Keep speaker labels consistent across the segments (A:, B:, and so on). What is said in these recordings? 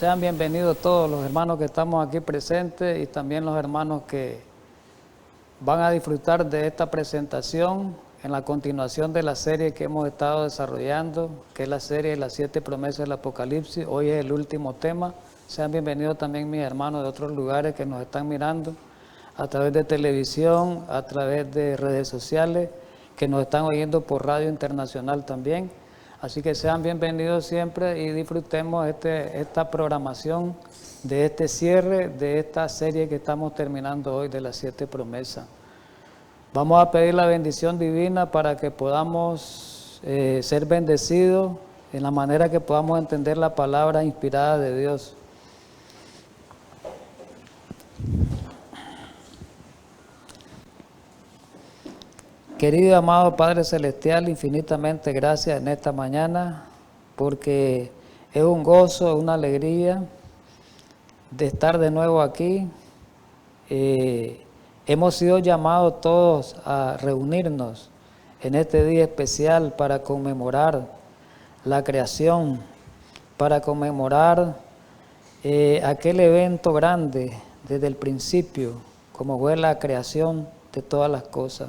A: Sean bienvenidos todos los hermanos que estamos aquí presentes y también los hermanos que van a disfrutar de esta presentación en la continuación de la serie que hemos estado desarrollando, que es la serie de las 7 promesas del Apocalipsis. Hoy es el último tema. Sean bienvenidos también mis hermanos de otros lugares que nos están mirando a través de televisión, a través de redes sociales, que nos están oyendo por Radio Internacional también. Así que sean bienvenidos siempre y disfrutemos esta programación de este cierre de esta serie que estamos terminando hoy de las 7 promesas. Vamos a pedir la bendición divina para que podamos ser bendecidos en la manera que podamos entender la palabra inspirada de Dios. Querido y amado Padre Celestial, infinitamente gracias en esta mañana, porque es un gozo, es una alegría de estar de nuevo aquí. Hemos sido llamados todos a reunirnos en este día especial para conmemorar la creación, para conmemorar aquel evento grande desde el principio, como fue la creación de todas las cosas.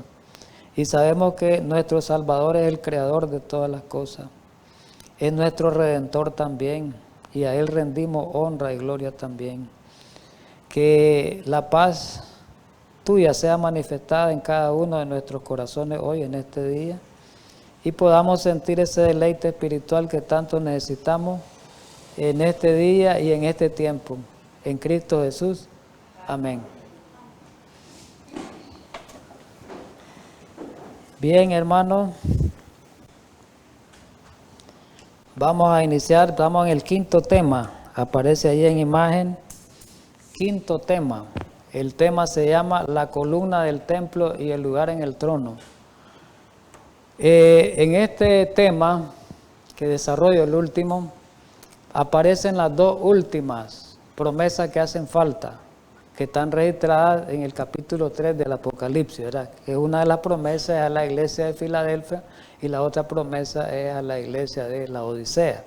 A: Y sabemos que nuestro Salvador es el creador de todas las cosas, es nuestro Redentor también, y a Él rendimos honra y gloria también. Que la paz tuya sea manifestada en cada uno de nuestros corazones hoy, en este día, y podamos sentir ese deleite espiritual que tanto necesitamos en este día y en este tiempo. En Cristo Jesús. Amén. Bien, hermanos, vamos a iniciar, estamos en el quinto tema, aparece ahí en imagen, quinto tema. El tema se llama la columna del templo y el lugar en el trono. En este tema que desarrollo, el último, aparecen las dos últimas promesas que hacen falta, que están registradas en el capítulo 3 del Apocalipsis, ¿verdad? Que una de las promesas es a la iglesia de Filadelfia y la otra promesa es a la iglesia de la Odisea.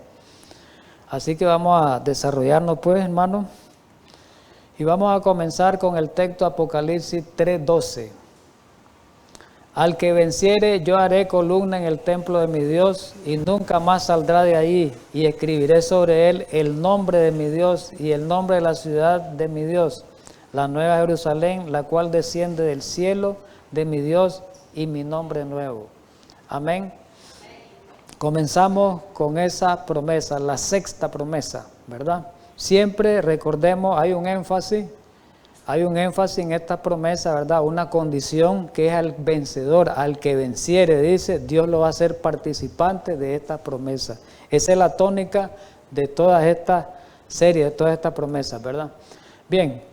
A: Así que vamos a desarrollarnos pues, hermanos, y vamos a comenzar con el texto Apocalipsis 3:12. Al que venciere yo haré columna en el templo de mi Dios y nunca más saldrá de allí, y escribiré sobre él el nombre de mi Dios y el nombre de la ciudad de mi Dios, la nueva Jerusalén, la cual desciende del cielo de mi Dios, y mi nombre nuevo. Amén. Comenzamos con esa promesa, la sexta promesa, ¿verdad? Siempre recordemos, hay un énfasis en esta promesa, ¿verdad? Una condición que es al vencedor, al que venciere, dice, Dios lo va a hacer participante de esta promesa. Esa es la tónica de todas estas series, de todas estas promesas, ¿verdad? Bien.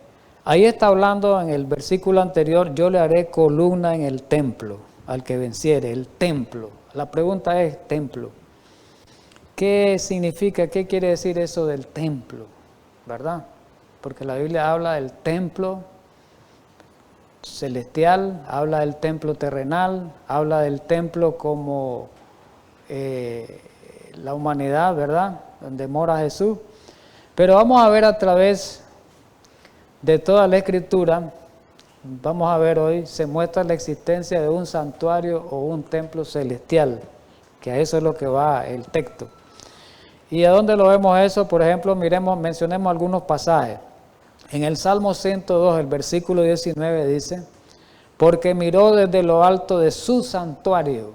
A: Ahí está hablando en el versículo anterior, yo le haré columna en el templo, al que venciere, el templo. La pregunta es, templo. ¿Qué significa, qué quiere decir eso del templo? ¿Verdad? Porque la Biblia habla del templo celestial, habla del templo terrenal, habla del templo como la humanidad, ¿verdad? Donde mora Jesús. Pero vamos a ver a través de toda la Escritura, vamos a ver hoy, se muestra la existencia de un santuario o un templo celestial, que a eso es lo que va el texto. ¿Y a dónde lo vemos eso? Por ejemplo, mencionemos algunos pasajes. En el Salmo 102, el versículo 19 dice, porque miró desde lo alto de su santuario.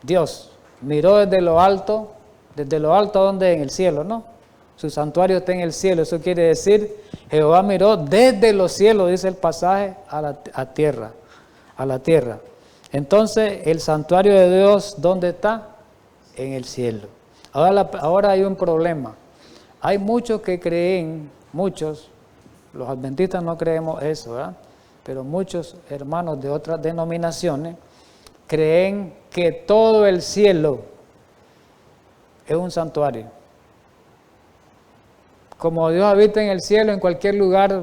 A: Dios miró desde lo alto donde en el cielo, ¿no? Su santuario está en el cielo, eso quiere decir, Jehová miró desde los cielos, dice el pasaje, a la tierra. Entonces, el santuario de Dios, ¿dónde está? En el cielo. Ahora hay un problema. Hay muchos que creen, los adventistas no creemos eso, ¿verdad? Pero muchos hermanos de otras denominaciones creen que todo el cielo es un santuario. Como Dios habita en el cielo, en cualquier lugar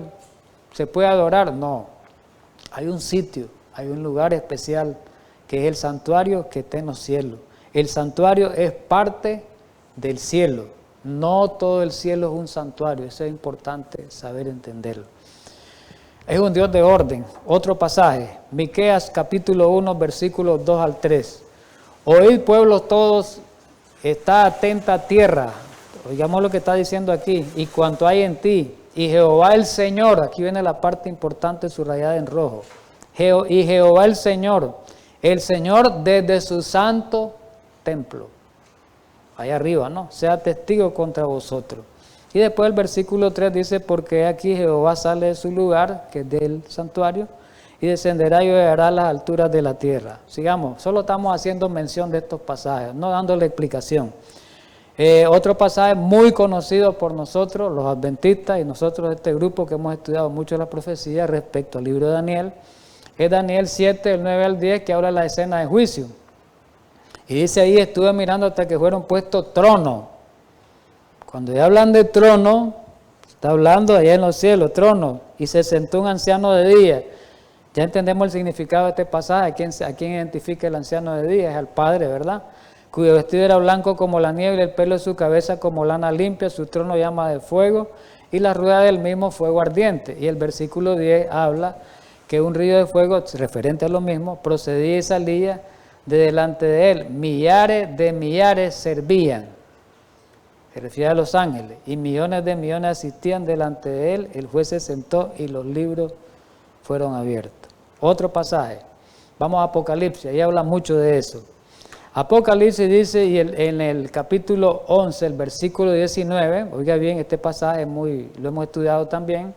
A: se puede adorar. No, hay un sitio, hay un lugar especial que es el santuario que está en los cielos. El santuario es parte del cielo. No todo el cielo es un santuario, eso es importante saber entenderlo. Es un Dios de orden. Otro pasaje, Miqueas capítulo 1, versículos 2 al 3. Oíd pueblos todos, está atenta tierra. Oigamos lo que está diciendo aquí. Y cuanto hay en ti, y Jehová el Señor, aquí viene la parte importante subrayada en rojo. Y Jehová el Señor desde su santo templo. Allá arriba, ¿no? Sea testigo contra vosotros. Y después el versículo 3 dice, porque aquí Jehová sale de su lugar, que es del santuario, y descenderá y llegará a las alturas de la tierra. Sigamos, solo estamos haciendo mención de estos pasajes, no dándole explicación. Otro pasaje muy conocido por nosotros, los adventistas y nosotros de este grupo que hemos estudiado mucho la profecía respecto al libro de Daniel, es Daniel 7, del 9 al 10, que habla de la escena de juicio. Y dice ahí, estuve mirando hasta que fueron puestos tronos. Cuando ya hablan de trono, está hablando allá en los cielos, trono, y se sentó un anciano de día. Ya entendemos el significado de este pasaje, a quién identifica el anciano de día, es al Padre, ¿verdad? Cuyo vestido era blanco como la nieve, y el pelo de su cabeza como lana limpia, su trono llama de fuego, y la rueda del mismo fuego ardiente. Y el versículo 10 habla que un río de fuego, referente a lo mismo, procedía y salía de delante de él. Millares de millares servían. Se refiere a los ángeles, y millones de millones asistían delante de él. El juez se sentó y los libros fueron abiertos. Otro pasaje, vamos a Apocalipsis, ahí habla mucho de eso. Apocalipsis dice, y en el capítulo 11, el versículo 19, oiga bien, este pasaje lo hemos estudiado también,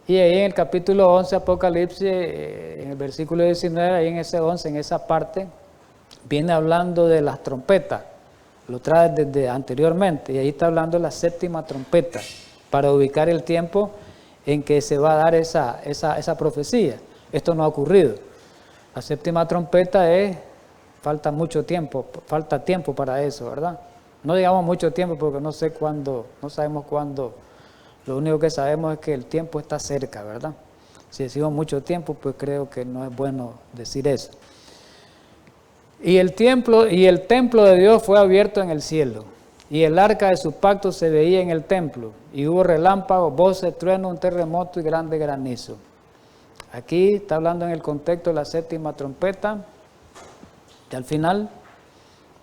A: y ahí en el capítulo 11, Apocalipsis, en el versículo 19, ahí en ese 11, en esa parte, viene hablando de las trompetas. Lo trae desde anteriormente, y ahí está hablando de la séptima trompeta, para ubicar el tiempo en que se va a dar esa profecía. Esto no ha ocurrido. La séptima trompeta falta mucho tiempo, falta tiempo para eso, ¿verdad? No digamos mucho tiempo porque no sabemos cuándo. Lo único que sabemos es que el tiempo está cerca, ¿verdad? Si decimos mucho tiempo, pues creo que no es bueno decir eso. Y el templo de Dios fue abierto en el cielo, y el arca de su pacto se veía en el templo, y hubo relámpagos, voces, truenos, un terremoto y grande granizo. Aquí está hablando en el contexto de la séptima trompeta, y al final,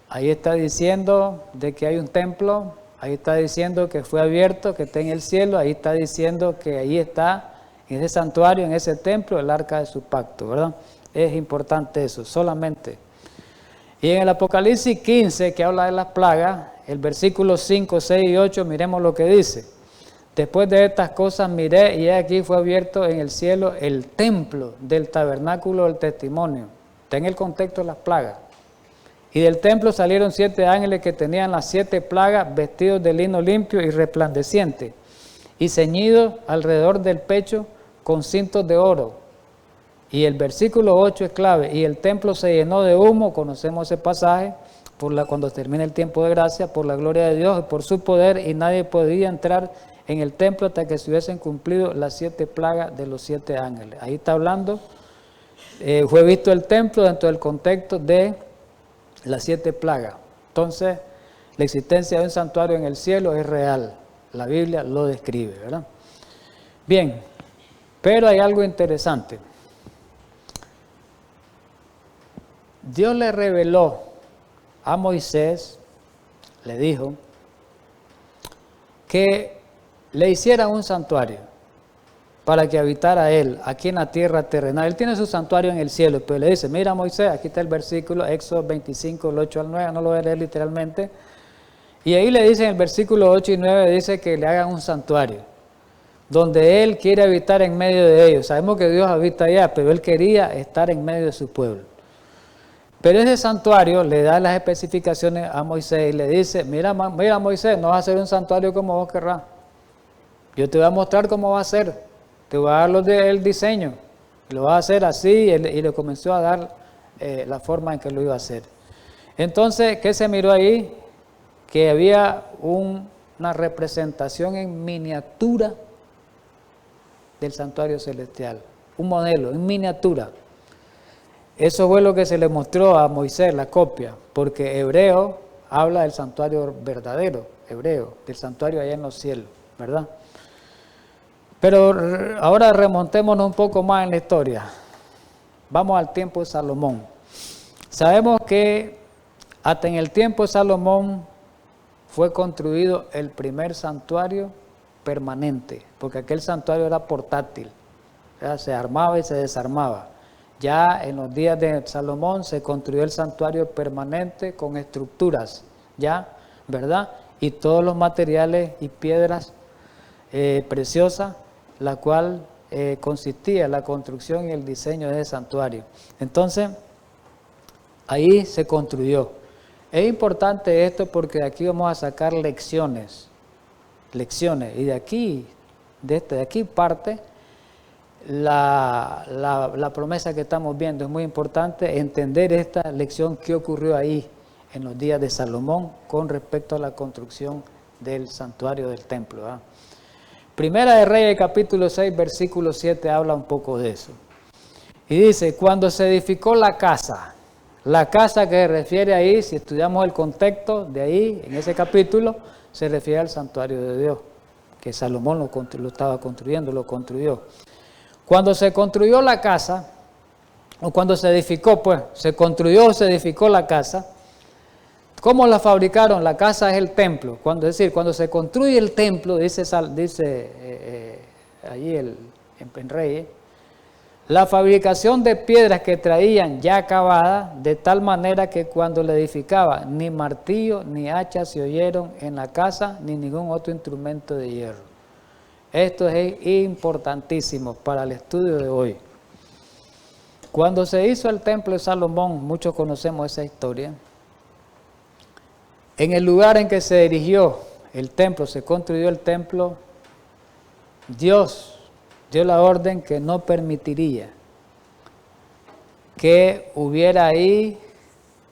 A: ahí está diciendo de que hay un templo, ahí está diciendo que fue abierto, que está en el cielo, ahí está diciendo que ahí está, en ese santuario, en ese templo, el arca de su pacto, ¿verdad? Es importante eso, solamente. Y en el Apocalipsis 15, que habla de las plagas, el versículo 5, 6 y 8, miremos lo que dice. Después de estas cosas miré, y aquí fue abierto en el cielo el templo del tabernáculo del testimonio. Está en el contexto de las plagas. Y del templo salieron 7 ángeles que tenían las 7 plagas, vestidos de lino limpio y resplandeciente, y ceñidos alrededor del pecho con cintos de oro. Y el versículo 8 es clave, y el templo se llenó de humo, conocemos ese pasaje, cuando termina el tiempo de gracia, por la gloria de Dios y por su poder, y nadie podía entrar en el templo hasta que se hubiesen cumplido las 7 plagas de los 7 ángeles. Ahí está hablando, fue visto el templo dentro del contexto de las 7 plagas. Entonces, la existencia de un santuario en el cielo es real, la Biblia lo describe, ¿verdad? Bien, pero hay algo interesante. Dios le reveló a Moisés, le dijo, que le hiciera un santuario para que habitara él aquí en la tierra terrenal. Él tiene su santuario en el cielo, pero le dice, mira Moisés, aquí está el versículo, Éxodo 25, el 8 al 9, no lo voy a leer literalmente, y ahí le dice en el versículo 8 y 9, dice que le hagan un santuario, donde él quiere habitar en medio de ellos. Sabemos que Dios habita allá, pero él quería estar en medio de su pueblo. Pero ese santuario le da las especificaciones a Moisés y le dice, mira Moisés, no vas a hacer un santuario como vos querrás. Yo te voy a mostrar cómo va a ser. Te voy a dar el diseño. Lo vas a hacer así y le comenzó a dar la forma en que lo iba a hacer. Entonces, ¿qué se miró ahí? Que había una representación en miniatura del santuario celestial. Un modelo en miniatura. Eso fue lo que se le mostró a Moisés, la copia, porque Hebreo habla del santuario verdadero, hebreo, del santuario allá en los cielos, ¿verdad? Pero ahora remontémonos un poco más en la historia. Vamos al tiempo de Salomón. Sabemos que hasta en el tiempo de Salomón fue construido el primer santuario permanente, porque aquel santuario era portátil, ¿verdad? Se armaba y se desarmaba. Ya en los días de Salomón se construyó el santuario permanente con estructuras, ya, ¿verdad? Y todos los materiales y piedras preciosas, la cual consistía en la construcción y el diseño de ese santuario. Entonces, ahí se construyó. Es importante esto porque de aquí vamos a sacar lecciones, y de aquí parte la promesa que estamos viendo. Es muy importante entender esta lección que ocurrió ahí en los días de Salomón con respecto a la construcción del santuario del templo, ¿verdad? Primera de Reyes, capítulo 6, versículo 7, habla un poco de eso. Y dice, cuando se edificó la casa que se refiere ahí, si estudiamos el contexto de ahí, en ese capítulo, se refiere al santuario de Dios, que Salomón lo estaba construyendo, lo construyó. Cuando se construyó la casa, o cuando se edificó, pues, se construyó o se edificó la casa, ¿cómo la fabricaron? La casa es el templo. Cuando se construye el templo, dice allí en Reyes, la fabricación de piedras que traían ya acabadas, de tal manera que cuando la edificaban, ni martillo ni hacha se oyeron en la casa, ni ningún otro instrumento de hierro. Esto es importantísimo para el estudio de hoy. Cuando se hizo el templo de Salomón, muchos conocemos esa historia, en el lugar en que se erigió el templo, se construyó el templo, Dios dio la orden que no permitiría que hubiera ahí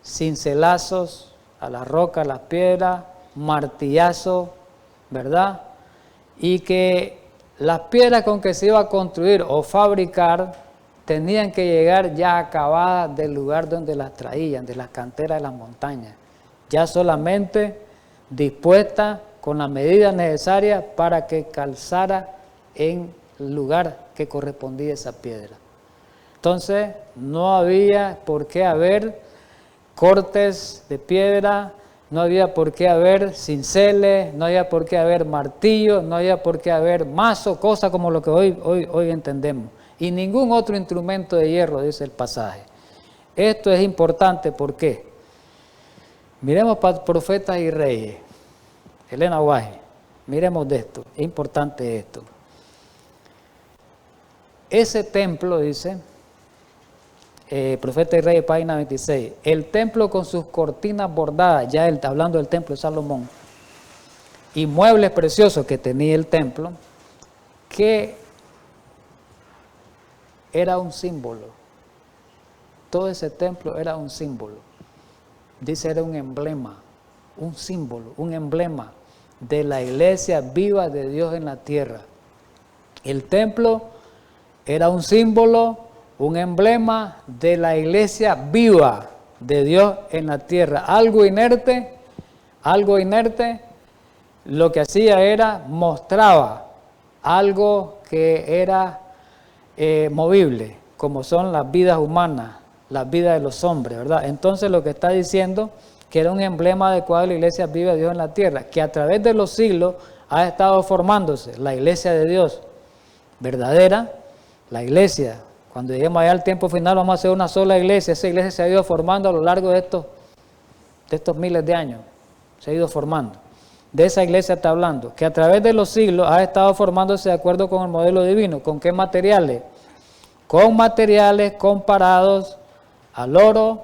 A: cincelazos a la roca, a las piedras, martillazos, ¿verdad? Y que las piedras con que se iba a construir o fabricar tenían que llegar ya acabadas del lugar donde las traían, de las canteras de las montañas, ya solamente dispuestas con las medidas necesarias para que calzara en el lugar que correspondía a esa piedra. Entonces, no había por qué haber cortes de piedra, no había por qué haber cinceles, no había por qué haber martillos, no había por qué haber mazo, cosas como lo que hoy entendemos. Y ningún otro instrumento de hierro, dice el pasaje. Esto es importante, ¿por qué? Miremos para Profetas y Reyes, Elena White, miremos de esto, es importante esto. Ese templo, dice, Profeta y Reyes, página 26, el templo con sus cortinas bordadas, ya él está hablando del templo de Salomón, y muebles preciosos que tenía el templo, que era un símbolo. Todo ese templo era un símbolo. Dice, era un emblema, un símbolo, un emblema de la iglesia viva de Dios en la tierra. El templo era un símbolo, un emblema de la iglesia viva de Dios en la tierra. Algo inerte, lo que hacía era, mostraba algo que era movible, como son las vidas humanas, las vidas de los hombres, ¿verdad? Entonces lo que está diciendo, que era un emblema adecuado de la iglesia viva de Dios en la tierra, que a través de los siglos ha estado formándose la iglesia de Dios verdadera, la iglesia. Cuando lleguemos allá al tiempo final vamos a hacer una sola iglesia. Esa iglesia se ha ido formando a lo largo de estos miles de años, se ha ido formando. De esa iglesia está hablando, que a través de los siglos ha estado formándose de acuerdo con el modelo divino. ¿Con qué materiales? Con materiales comparados al oro,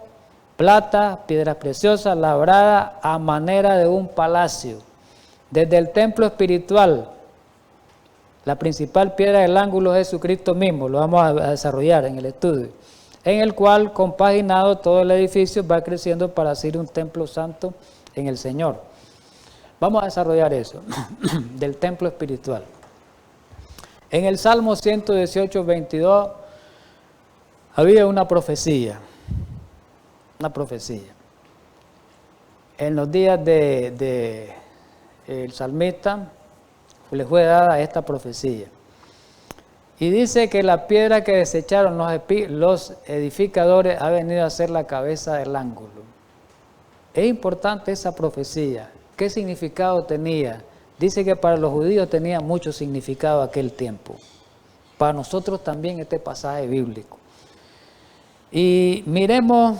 A: plata, piedras preciosas, labradas a manera de un palacio. Desde el templo espiritual, la principal piedra del ángulo es Jesucristo mismo, lo vamos a desarrollar en el estudio, en el cual, compaginado, todo el edificio va creciendo para ser un templo santo en el Señor. Vamos a desarrollar eso, del templo espiritual. En el Salmo 118, 22, había una profecía. En los días de el salmista, le fue dada esta profecía. Y dice que la piedra que desecharon los edificadores ha venido a ser la cabeza del ángulo. Es importante esa profecía. ¿Qué significado tenía? Dice que para los judíos tenía mucho significado aquel tiempo. Para nosotros también este pasaje bíblico. Y miremos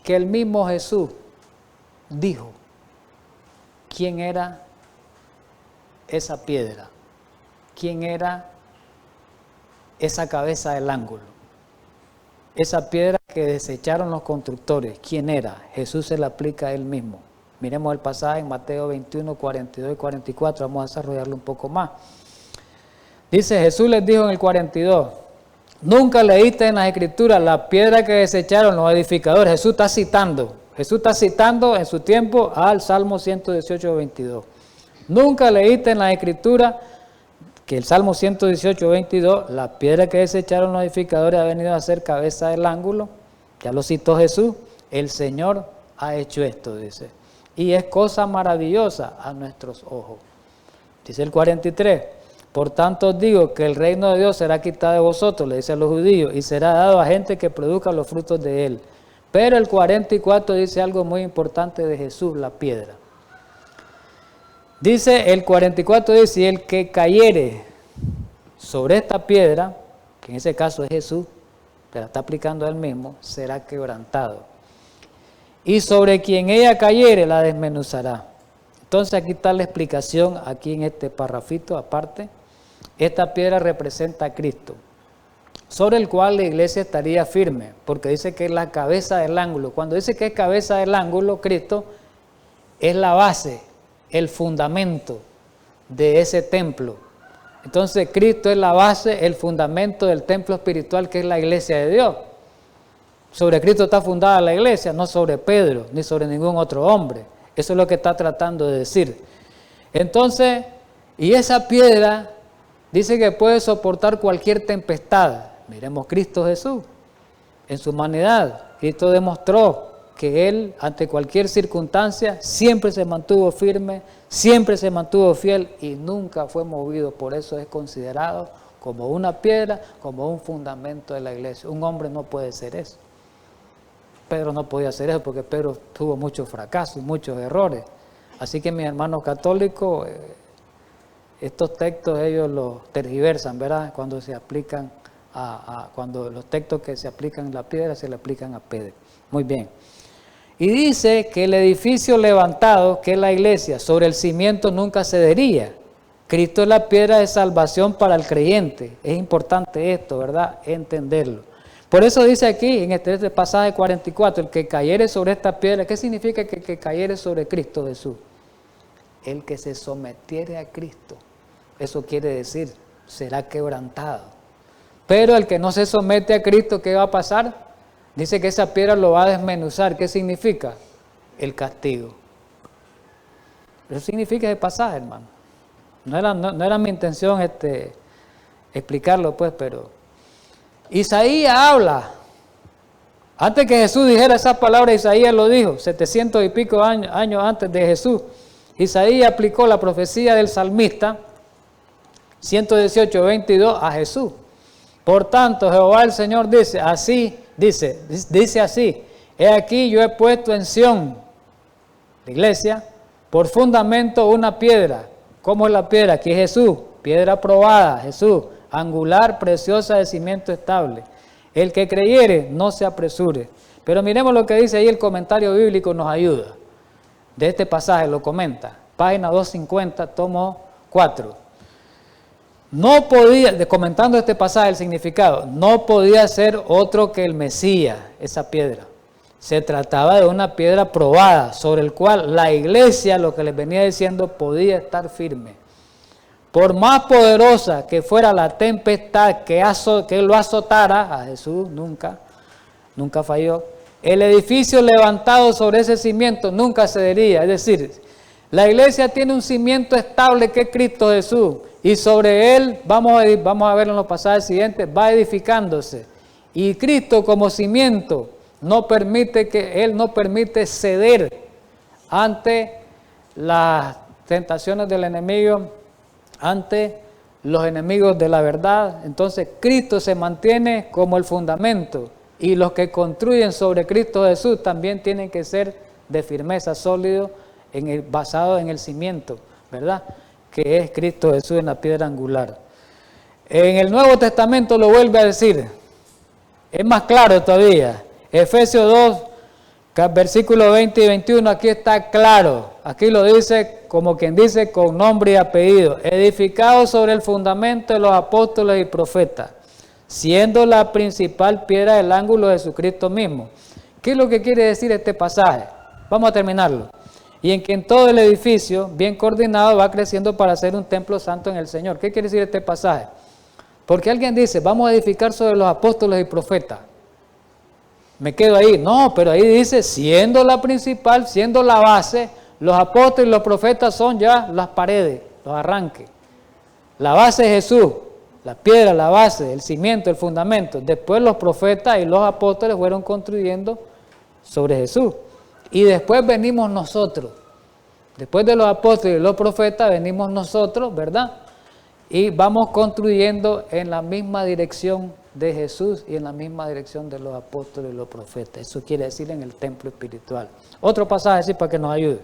A: que el mismo Jesús dijo quién era esa piedra, quién era esa cabeza del ángulo, esa piedra que desecharon los constructores. ¿Quién era? Jesús se la aplica a él mismo. Miremos el pasaje en Mateo 21, 42 y 44, vamos a desarrollarlo un poco más. Dice, Jesús les dijo en el 42, nunca leíste en las Escrituras la piedra que desecharon los edificadores. Jesús está citando en su tiempo al Salmo 118, 22. Nunca leíste en las Escrituras que el Salmo 118, 22, la piedra que desecharon los edificadores ha venido a ser cabeza del ángulo. Ya lo citó Jesús. El Señor ha hecho esto, dice. Y es cosa maravillosa a nuestros ojos. Dice el 43. Por tanto os digo que el reino de Dios será quitado de vosotros, le dice a los judíos, y será dado a gente que produzca los frutos de él. Pero el 44 dice algo muy importante de Jesús, la piedra. Dice el 44, dice, y el que cayere sobre esta piedra, que en ese caso es Jesús, que la está aplicando a él mismo, será quebrantado. Y sobre quien ella cayere la desmenuzará. Entonces aquí está la explicación, aquí en este parrafito aparte. Esta piedra representa a Cristo, sobre el cual la iglesia estaría firme, porque dice que es la cabeza del ángulo. Cuando dice que es cabeza del ángulo, Cristo es la base, el fundamento de ese templo. Entonces Cristo es la base, el fundamento del templo espiritual que es la iglesia de Dios. Sobre Cristo está fundada la iglesia, no sobre Pedro, ni sobre ningún otro hombre. Eso es lo que está tratando de decir. Entonces, y esa piedra dice que puede soportar cualquier tempestad. Miremos Cristo Jesús, en su humanidad. Cristo demostró que Él, ante cualquier circunstancia, siempre se mantuvo firme, siempre se mantuvo fiel y nunca fue movido. Por eso es considerado como una piedra, como un fundamento de la iglesia. Un hombre no puede ser eso. Pedro no podía hacer eso porque Pedro tuvo muchos fracasos, muchos errores. Así que mis hermanos católicos, estos textos ellos los tergiversan, ¿verdad? Cuando se aplican cuando los textos que se aplican a la piedra se le aplican a Pedro. Muy bien. Y dice que el edificio levantado, que es la iglesia, sobre el cimiento nunca cedería. Cristo es la piedra de salvación para el creyente. Es importante esto, ¿verdad? Entenderlo. Por eso dice aquí, en este pasaje 44, el que cayere sobre esta piedra. ¿Qué significa que cayere sobre Cristo Jesús? El que se sometiere a Cristo. Eso quiere decir, será quebrantado. Pero el que no se somete a Cristo, ¿qué va a pasar? Dice que esa piedra lo va a desmenuzar. ¿Qué significa? El castigo. Eso significa ese pasaje, hermano. No era mi intención explicarlo, pues, pero Isaías habla. Antes que Jesús dijera esa palabra, Isaías lo dijo, 700 y pico años antes de Jesús. Isaías aplicó la profecía del salmista, 118, 22, a Jesús. Por tanto, Jehová el Señor dice así, he aquí yo he puesto en Sión, la iglesia, por fundamento una piedra. ¿Cómo es la piedra? Aquí es Jesús, piedra probada, Jesús, angular, preciosa, de cimiento estable. El que creyere, no se apresure. Pero miremos lo que dice ahí el comentario bíblico, nos ayuda. De este pasaje lo comenta, página 250, tomo 4. No podía, comentando este pasaje el significado, no podía ser otro que el Mesías, esa piedra. Se trataba de una piedra probada, sobre el cual la iglesia, lo que les venía diciendo, podía estar firme. Por más poderosa que fuera la tempestad que lo azotara, a Jesús nunca falló, el edificio levantado sobre ese cimiento nunca cedería. Es decir, la iglesia tiene un cimiento estable que es Cristo Jesús, y sobre él, vamos a ver en los pasajes siguientes, va edificándose. Y Cristo como cimiento no permite ceder ante las tentaciones del enemigo ante los enemigos de la verdad. Entonces Cristo se mantiene como el fundamento y los que construyen sobre Cristo Jesús también tienen que ser de firmeza, sólido, basado en el cimiento, ¿verdad? Que es Cristo Jesús en la piedra angular. En el Nuevo Testamento lo vuelve a decir, es más claro todavía. Efesios 2, versículos 20 y 21, aquí está claro. Aquí lo dice como quien dice con nombre y apellido. Edificado sobre el fundamento de los apóstoles y profetas, siendo la principal piedra del ángulo de Jesucristo mismo. ¿Qué es lo que quiere decir este pasaje? Vamos a terminarlo. Y en que en todo el edificio, bien coordinado, va creciendo para ser un templo santo en el Señor. ¿Qué quiere decir este pasaje? Porque alguien dice, vamos a edificar sobre los apóstoles y profetas. Me quedo ahí. No, pero ahí dice, siendo la principal, siendo la base, los apóstoles y los profetas son ya las paredes, los arranques. La base es Jesús, la piedra, la base, el cimiento, el fundamento. Después los profetas y los apóstoles fueron construyendo sobre Jesús. Y después venimos nosotros. Después de los apóstoles y los profetas venimos nosotros, ¿verdad? Y vamos construyendo en la misma dirección de Jesús y en la misma dirección de los apóstoles y los profetas. Eso quiere decir en el templo espiritual. Otro pasaje así para que nos ayude.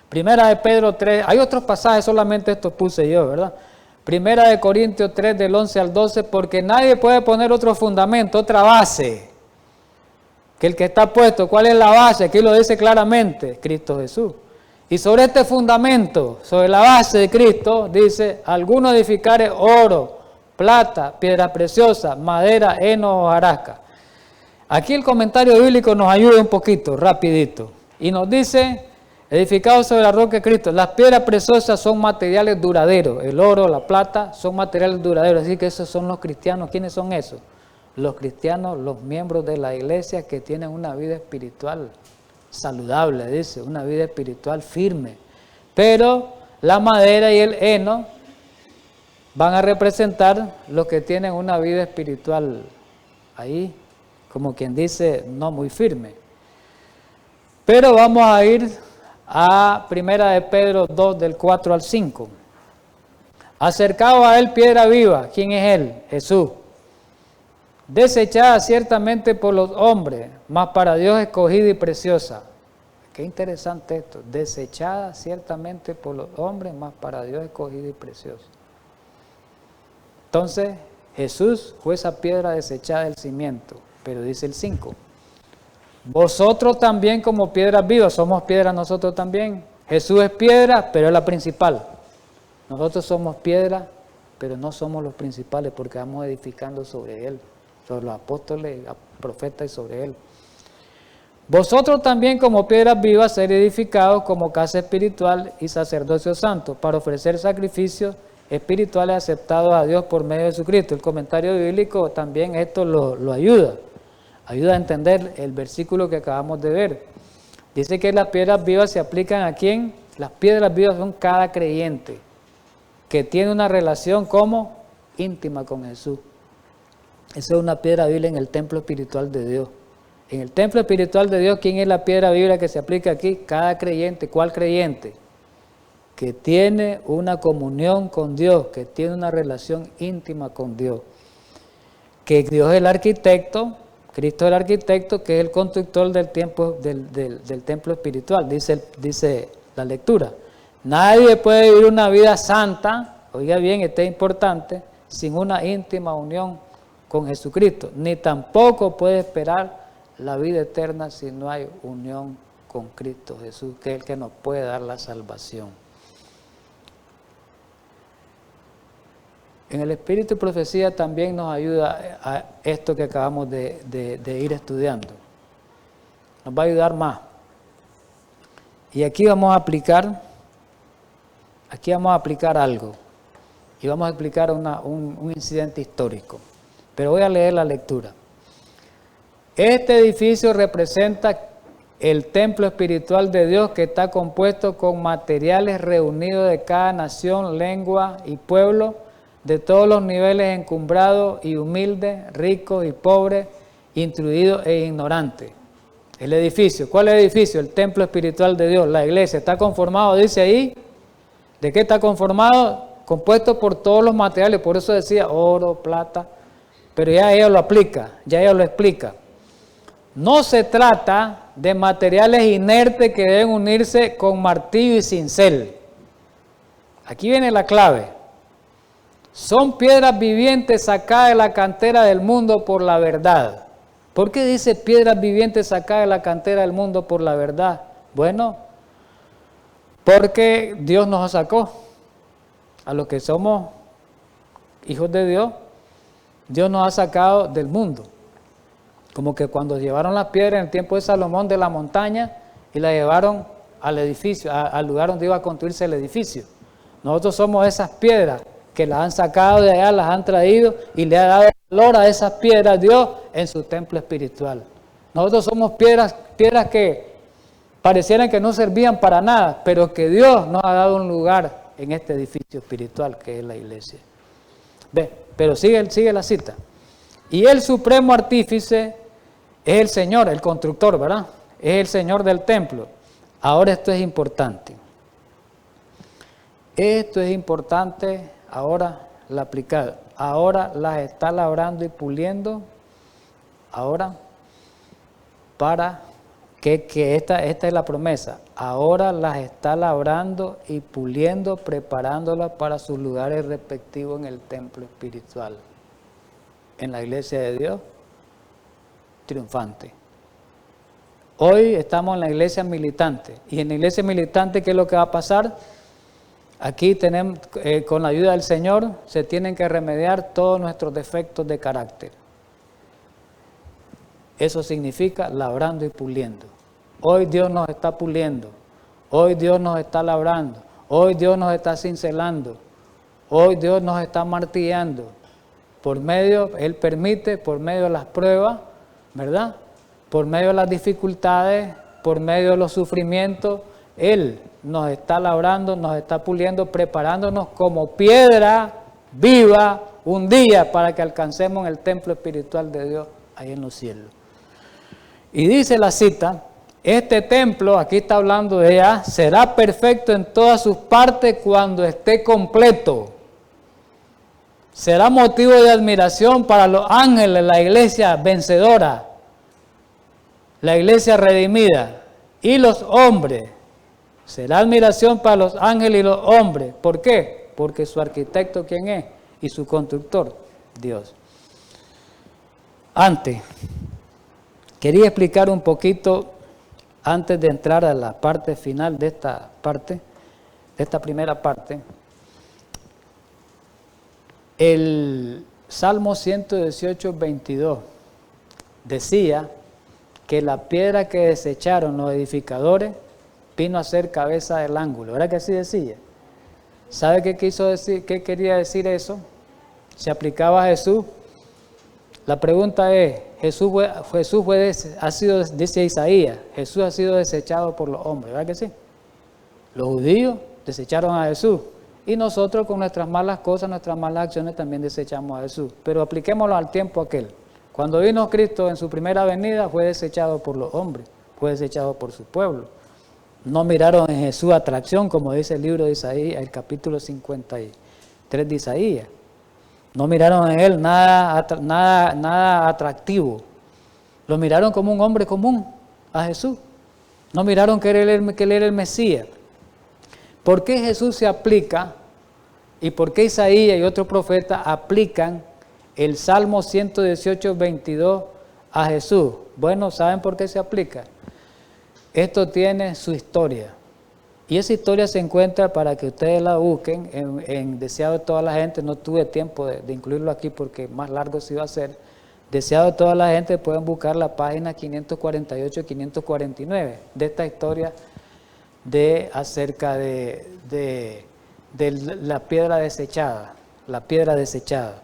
A: Primera de Pedro 3, hay otros pasajes, solamente estos puse yo, ¿verdad? Primera de Corintios 3, del 11 al 12, porque nadie puede poner otro fundamento, otra base, que el que está puesto. ¿Cuál es la base? Aquí lo dice claramente, Cristo Jesús. Y sobre este fundamento, sobre la base de Cristo, dice, alguno edificare oro, plata, piedra preciosa, madera, heno o hojarasca. Aquí el comentario bíblico nos ayuda un poquito, rapidito. Y nos dice, edificados sobre la roca de Cristo. Las piedras preciosas son materiales duraderos. El oro, la plata son materiales duraderos. Así que esos son los cristianos. ¿Quiénes son esos? Los cristianos, los miembros de la iglesia que tienen una vida espiritual saludable, dice, una vida espiritual firme. Pero la madera y el heno van a representar los que tienen una vida espiritual ahí, como quien dice, no muy firme. Pero vamos a ir a Primera de Pedro 2, del 4 al 5. Acercado a él piedra viva. ¿Quién es él? Jesús. Desechada ciertamente por los hombres, mas para Dios escogida y preciosa. Qué interesante esto. Desechada ciertamente por los hombres, mas para Dios escogida y preciosa. Entonces, Jesús fue esa piedra desechada del cimiento. Pero dice el 5. Vosotros también como piedras vivas, somos piedras nosotros también. Jesús es piedra, pero es la principal. Nosotros somos piedra, pero no somos los principales porque vamos edificando sobre Él, sobre los apóstoles, profetas y sobre Él. Vosotros también como piedras vivas ser edificados como casa espiritual y sacerdocio santo para ofrecer sacrificios espirituales aceptados a Dios por medio de Jesucristo. El comentario bíblico también esto lo ayuda a entender el versículo que acabamos de ver. Dice que las piedras vivas se aplican a quién. Las piedras vivas son cada creyente que tiene una relación como íntima con Jesús. Esa es una piedra viva en el templo espiritual de Dios. En el templo espiritual de Dios, ¿quién es la piedra viva que se aplica aquí? Cada creyente. ¿Cuál creyente? Que tiene una comunión con Dios, que tiene una relación íntima con Dios. Que Dios es el arquitecto, Cristo es el arquitecto, que es el constructor del templo espiritual, dice la lectura. Nadie puede vivir una vida santa, oiga bien, esto es importante, sin una íntima unión con Jesucristo. Ni tampoco puede esperar la vida eterna si no hay unión con Cristo Jesús, que es el que nos puede dar la salvación. En el Espíritu y Profecía también nos ayuda a esto que acabamos de ir estudiando. Nos va a ayudar más. Y aquí vamos a aplicar algo. Y vamos a explicar un incidente histórico. Pero voy a leer la lectura. Este edificio representa el templo espiritual de Dios que está compuesto con materiales reunidos de cada nación, lengua y pueblo, de todos los niveles, encumbrados y humildes, ricos y pobres, instruidos e ignorantes. El edificio. ¿Cuál es el edificio? El templo espiritual de Dios, la iglesia. Está conformado, dice ahí, ¿de qué está conformado? Compuesto por todos los materiales, por eso decía oro, plata, pero ya ella lo aplica, ya ella lo explica. No se trata de materiales inertes que deben unirse con martillo y cincel. Aquí viene la clave. Son piedras vivientes sacadas de la cantera del mundo por la verdad. ¿Por qué dice piedras vivientes sacadas de la cantera del mundo por la verdad? Bueno, porque Dios nos sacó. A los que somos hijos de Dios, Dios nos ha sacado del mundo. Como que cuando llevaron las piedras en el tiempo de Salomón de la montaña y la llevaron al edificio, al lugar donde iba a construirse el edificio. Nosotros somos esas piedras que las han sacado de allá, las han traído y le ha dado valor a esas piedras Dios en su templo espiritual. Nosotros somos piedras que parecieran que no servían para nada, pero que Dios nos ha dado un lugar en este edificio espiritual que es la iglesia. Ve, pero sigue la cita. Y el supremo artífice es el Señor, el constructor, ¿verdad? Es el Señor del templo. Ahora esto es importante. Esto es importante, ahora la aplicada. Ahora las está labrando y puliendo. Ahora, para que esta es la promesa. Ahora las está labrando y puliendo, preparándolas para sus lugares respectivos en el templo espiritual. En la iglesia de Dios, triunfante. Hoy estamos en la iglesia militante. Y en la iglesia militante, ¿qué es lo que va a pasar? Aquí tenemos, con la ayuda del Señor, se tienen que remediar todos nuestros defectos de carácter. Eso significa labrando y puliendo. Hoy Dios nos está puliendo. Hoy Dios nos está labrando. Hoy Dios nos está cincelando. Hoy Dios nos está martillando. Por medio, Él permite, por medio de las pruebas, ¿verdad? Por medio de las dificultades, por medio de los sufrimientos, Él nos está labrando, nos está puliendo, preparándonos como piedra viva un día para que alcancemos el templo espiritual de Dios ahí en los cielos. Y dice la cita, este templo, aquí está hablando de ella, será perfecto en todas sus partes cuando esté completo. Será motivo de admiración para los ángeles, la iglesia vencedora, la iglesia redimida y los hombres. Será admiración para los ángeles y los hombres. ¿Por qué? Porque su arquitecto, ¿quién es? Y su constructor, Dios. Antes, quería explicar un poquito, antes de entrar a la parte final de esta parte, de esta primera parte. El Salmo 118, 22 decía que la piedra que desecharon los edificadores vino a ser cabeza del ángulo. ¿Verdad que así decía? ¿Sabe qué quiso decir? ¿Qué quería decir eso? ¿Se aplicaba a Jesús? La pregunta es, ha sido, dice Isaías, Jesús ha sido desechado por los hombres, ¿verdad que sí? Los judíos desecharon a Jesús y nosotros con nuestras malas cosas, nuestras malas acciones también desechamos a Jesús. Pero apliquémoslo al tiempo aquel. Cuando vino Cristo en su primera venida fue desechado por los hombres, fue desechado por su pueblo. No miraron en Jesús atracción, como dice el libro de Isaías, el capítulo 53 de Isaías. No miraron en él nada atractivo. Lo miraron como un hombre común, a Jesús. No miraron que él era el Mesías. ¿Por qué Jesús se aplica y por qué Isaías y otros profetas aplican el Salmo 118, 22 a Jesús? Bueno, ¿saben por qué se aplica? Esto tiene su historia. Y esa historia se encuentra, para que ustedes la busquen, en Deseado de toda la gente. No tuve tiempo de incluirlo aquí porque más largo se iba a hacer. Deseado de toda la gente, pueden buscar la página 548 y 549 de esta historia acerca de la piedra desechada. La piedra desechada.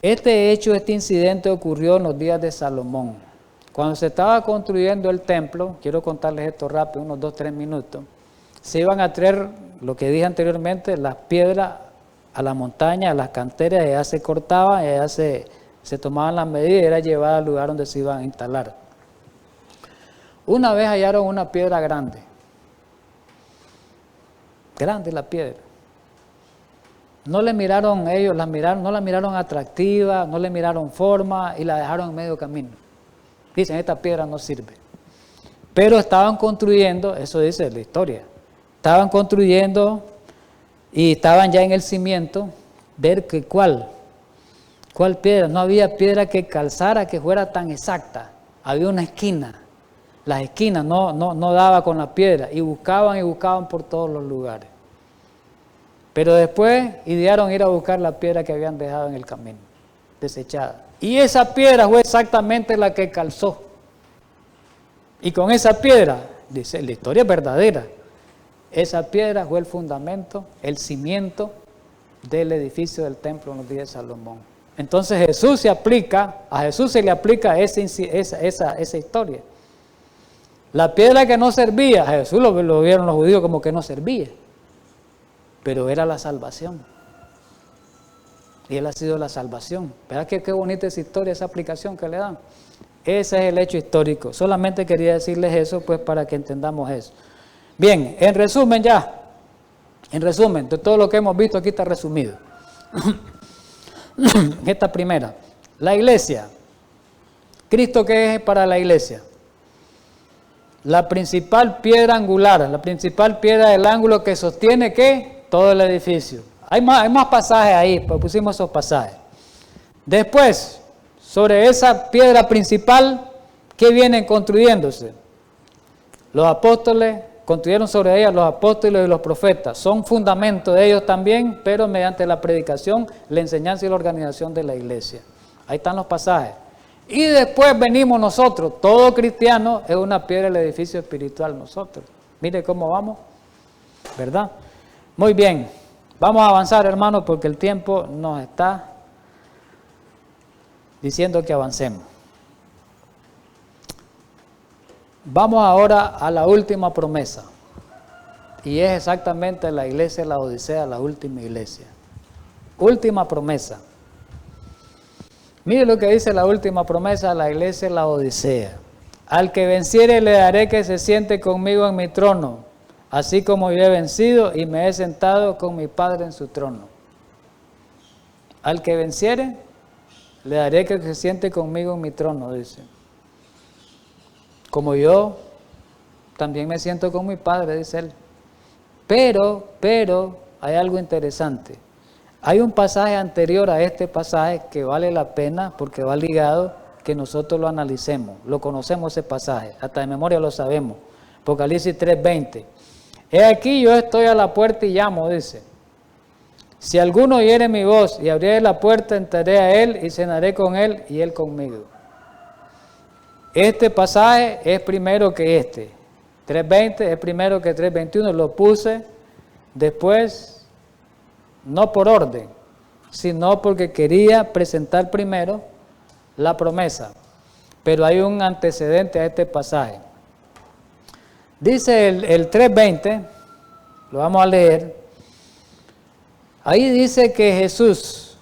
A: Este incidente ocurrió en los días de Salomón. Cuando se estaba construyendo el templo, quiero contarles esto rápido, unos 2-3 minutos, se iban a traer, lo que dije anteriormente, las piedras a la montaña, a las canteras, allá se cortaban, allá se tomaban las medidas y era llevada al lugar donde se iban a instalar. Una vez hallaron una piedra grande. Grande la piedra. No le miraron ellos, no la miraron atractiva, no le miraron forma y la dejaron en medio camino. Dicen, esta piedra no sirve. Pero estaban construyendo, eso dice la historia, estaban construyendo y estaban ya en el cimiento, ver que cuál piedra. No había piedra que calzara, que fuera tan exacta. Había una esquina. Las esquinas no daba con la piedra y buscaban por todos los lugares. Pero después idearon ir a buscar la piedra que habían dejado en el camino, desechada. Y esa piedra fue exactamente la que calzó. Y con esa piedra, dice, la historia es verdadera, esa piedra fue el fundamento, el cimiento del edificio del templo en los días de Salomón. Entonces a Jesús se le aplica esa historia. La piedra que no servía, a Jesús lo vieron los judíos como que no servía, pero era la salvación. Y Él ha sido la salvación. ¿Verdad que qué bonita esa historia, esa aplicación que le dan? Ese es el hecho histórico. Solamente quería decirles eso, pues, para que entendamos eso. Bien, en resumen de todo lo que hemos visto aquí está resumido. Esta primera, la iglesia. ¿Cristo qué es para la iglesia? La principal piedra angular, la principal piedra del ángulo que sostiene ¿qué? Todo el edificio. Hay más pasajes ahí, pues pusimos esos pasajes. Después, sobre esa piedra principal, ¿qué vienen construyéndose? Los apóstoles construyeron sobre ella, los apóstoles y los profetas. Son fundamentos de ellos también, pero mediante la predicación, la enseñanza y la organización de la iglesia. Ahí están los pasajes. Y después venimos nosotros, todo cristiano es una piedra del edificio espiritual nosotros. Mire cómo vamos, ¿verdad? Muy bien, vamos a avanzar, hermanos, porque el tiempo nos está diciendo que avancemos. Vamos ahora a la última promesa, y es exactamente la iglesia de la Odisea, la última iglesia. Última promesa. Mire lo que dice la última promesa de la iglesia de la Odisea. Al que venciere le daré que se siente conmigo en mi trono, así como yo he vencido y me he sentado con mi Padre en su trono. Al que venciere le daré que se siente conmigo en mi trono, dice. Como yo también me siento con mi Padre, dice él. Pero hay algo interesante. Hay un pasaje anterior a este pasaje que vale la pena porque va ligado que nosotros lo analicemos. Lo conocemos ese pasaje, hasta de memoria lo sabemos. Apocalipsis 3:20. He aquí yo estoy a la puerta y llamo, dice. Si alguno oyere mi voz y abriere la puerta, entraré a él y cenaré con él y él conmigo. Este pasaje es primero que este. 3:20 es primero que 3:21. Lo puse después, no por orden, sino porque quería presentar primero la promesa. Pero hay un antecedente a este pasaje. Dice el 3:20, lo vamos a leer. Ahí dice que Jesús,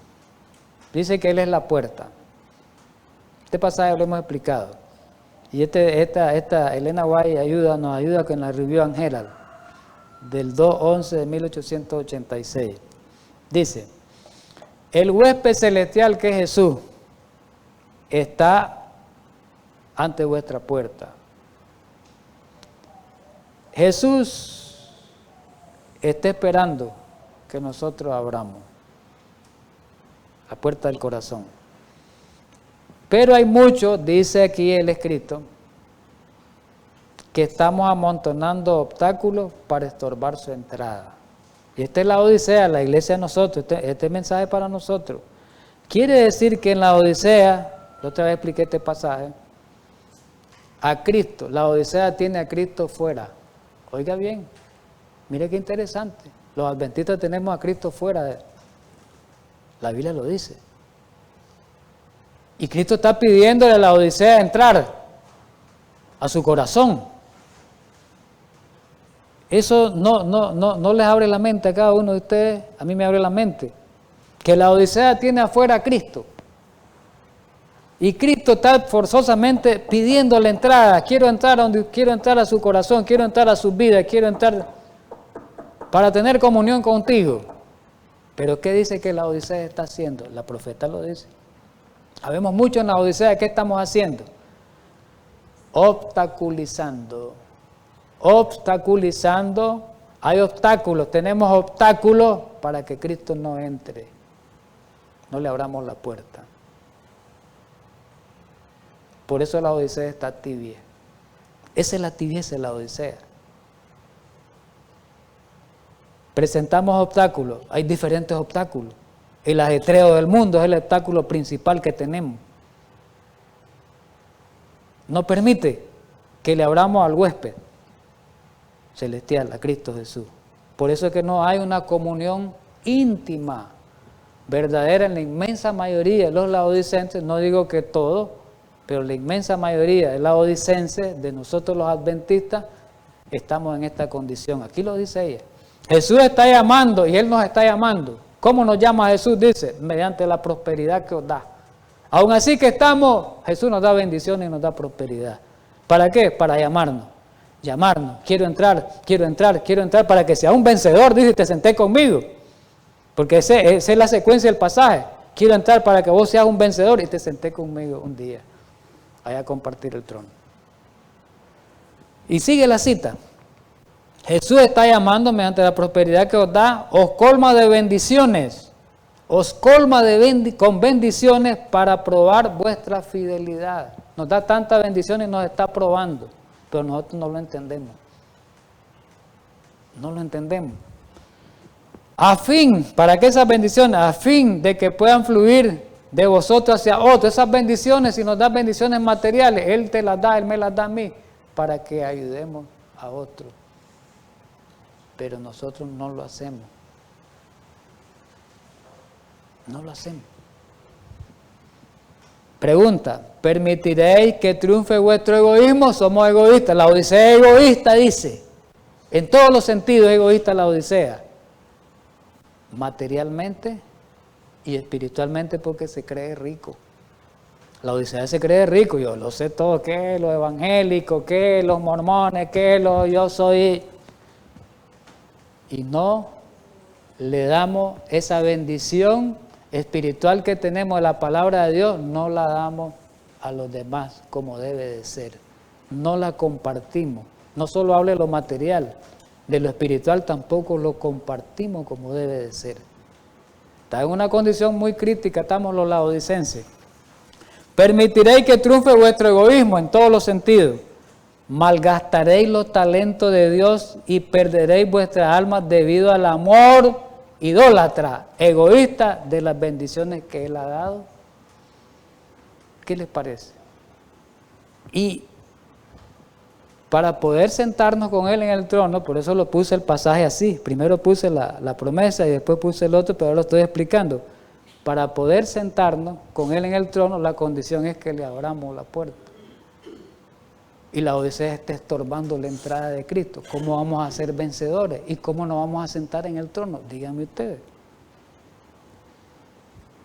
A: dice que Él es la puerta. Este pasaje lo hemos explicado. Y esta Elena White nos ayuda con la Review and Herald del 2/11 de 1886. Dice, el huésped celestial que es Jesús está ante vuestra puerta. Jesús está esperando que nosotros abramos la puerta del corazón. Pero hay muchos, dice aquí el escrito, que estamos amontonando obstáculos para estorbar su entrada. Y esta es la Odisea, la iglesia de nosotros, este mensaje para nosotros. Quiere decir que en la Odisea, la otra vez expliqué este pasaje, a Cristo, la Odisea tiene a Cristo fuera. Oiga bien, mire qué interesante. Los adventistas tenemos a Cristo fuera. La Biblia lo dice. Y Cristo está pidiéndole a la Odisea entrar a su corazón. Eso no les abre la mente a cada uno de ustedes, a mí me abre la mente. Que la Odisea tiene afuera a Cristo. Y Cristo está forzosamente pidiendo la entrada. Quiero entrar a su corazón, quiero entrar a su vida, quiero entrar para tener comunión contigo. Pero ¿qué dice que la Odisea está haciendo? La profeta lo dice. Sabemos mucho en la Odisea, ¿qué estamos haciendo? Obstaculizando. Hay obstáculos, tenemos obstáculos para que Cristo no entre. No le abramos la puerta. Por eso la Odisea está tibia. Esa es la tibieza de la Odisea. Presentamos obstáculos, hay diferentes obstáculos. El ajetreo del mundo es el obstáculo principal que tenemos. No permite que le abramos al huésped celestial, a Cristo Jesús. Por eso es que no hay una comunión íntima, verdadera en la inmensa mayoría de los laodicenses, no digo que todos, pero la inmensa mayoría de laodicenses, de nosotros los adventistas, estamos en esta condición. Aquí lo dice ella. Jesús está llamando y Él nos está llamando. ¿Cómo nos llama Jesús? Dice, mediante la prosperidad que os da. Aún así que estamos, Jesús nos da bendiciones y nos da prosperidad. ¿Para qué? Para llamarnos. Quiero entrar para que sea un vencedor, dice, te senté conmigo. Porque esa es la secuencia del pasaje. Quiero entrar para que vos seas un vencedor y te senté conmigo un día. Allá a compartir el trono. Y sigue la cita. Jesús está llamando mediante la prosperidad que os da, os colma de bendiciones, con bendiciones para probar vuestra fidelidad. Nos da tantas bendiciones y nos está probando, pero nosotros no lo entendemos. No lo entendemos. ¿Para qué esas bendiciones? A fin de que puedan fluir de vosotros hacia otros. Esas bendiciones, si nos da bendiciones materiales, Él te las da, Él me las da a mí, para que ayudemos a otros. Pero nosotros no lo hacemos. No lo hacemos. Pregunta, ¿permitiréis que triunfe vuestro egoísmo? Somos egoístas. La Odisea es egoísta, dice. En todos los sentidos es egoísta la Odisea. Materialmente y espiritualmente porque se cree rico. La Odisea se cree rico. Yo lo sé todo, que los evangélicos, que los mormones, yo soy... Y no le damos esa bendición espiritual que tenemos de la palabra de Dios, no la damos a los demás como debe de ser. No la compartimos. No solo hable de lo material, de lo espiritual tampoco lo compartimos como debe de ser. Está en una condición muy crítica, estamos los laodicenses. Permitiréis que triunfe vuestro egoísmo en todos los sentidos. Malgastaréis los talentos de Dios y perderéis vuestras almas debido al amor idólatra, egoísta de las bendiciones que Él ha dado. ¿Qué les parece? Y para poder sentarnos con Él en el trono, por eso lo puse el pasaje así, primero puse la promesa y después puse el otro, pero ahora lo estoy explicando. Para poder sentarnos con Él en el trono, la condición es que le abramos la puerta. Y la Odisea está estorbando la entrada de Cristo. ¿Cómo vamos a ser vencedores? ¿Y cómo nos vamos a sentar en el trono? Díganme ustedes.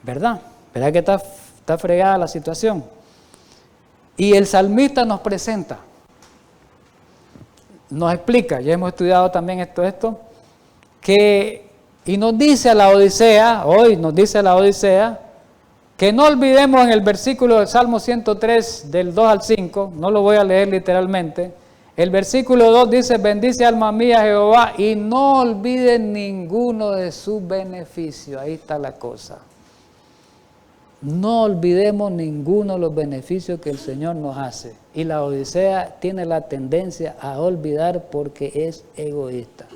A: ¿Verdad? ¿Verdad que está fregada la situación? Y el salmista nos presenta, nos explica, ya hemos estudiado también esto, y nos dice a la Odisea, hoy nos dice a la Odisea, que no olvidemos en el versículo del Salmo 103, del 2 al 5, no lo voy a leer literalmente, el versículo 2 dice, bendice alma mía Jehová y no olvides ninguno de sus beneficios. Ahí está la cosa. No olvidemos ninguno de los beneficios que el Señor nos hace. Y la Odisea tiene la tendencia a olvidar porque es egoísta.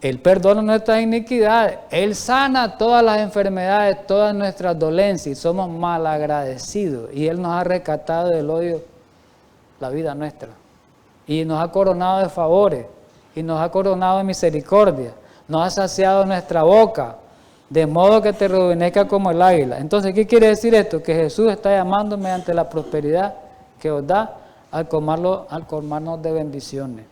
A: Él perdona nuestras iniquidades, Él sana todas las enfermedades, todas nuestras dolencias y somos malagradecidos. Y Él nos ha rescatado del odio la vida nuestra. Y nos ha coronado de favores, y nos ha coronado de misericordia, nos ha saciado nuestra boca, de modo que te rejuvenezca como el águila. Entonces, ¿qué quiere decir esto? Que Jesús está llamando mediante la prosperidad que os da al colmarnos de bendiciones.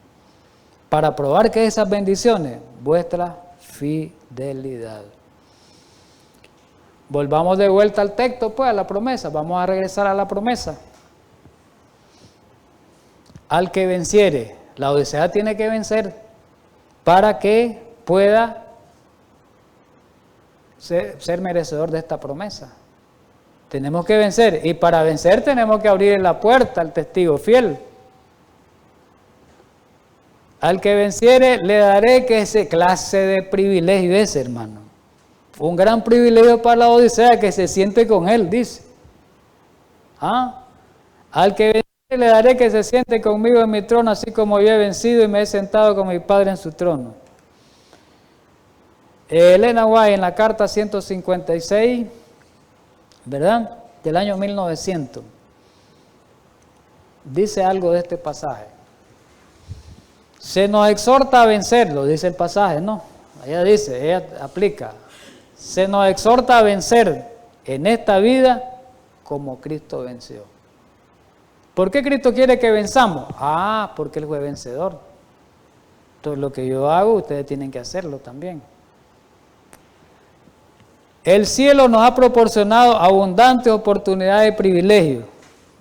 A: Para probar que esas bendiciones, vuestra fidelidad. Volvamos de vuelta al texto, pues, a la promesa. Vamos a regresar a la promesa. Al que venciere, la Odisea tiene que vencer para que pueda ser merecedor de esta promesa. Tenemos que vencer, y para vencer tenemos que abrir la puerta al testigo fiel. Al que venciere le daré que ese clase de privilegio es, hermano. Un gran privilegio para la Odisea que se siente con él, dice. Al que venciere le daré que se siente conmigo en mi trono, así como yo he vencido y me he sentado con mi Padre en su trono. Elena White en la carta 156, ¿verdad? Del año 1900, dice algo de este pasaje. Se nos exhorta a vencerlo, dice el pasaje, ¿no? Ella dice, ella aplica. Se nos exhorta a vencer en esta vida como Cristo venció. ¿Por qué Cristo quiere que venzamos? Porque Él fue vencedor. Entonces lo que yo hago, ustedes tienen que hacerlo también. El cielo nos ha proporcionado abundantes oportunidades y privilegios.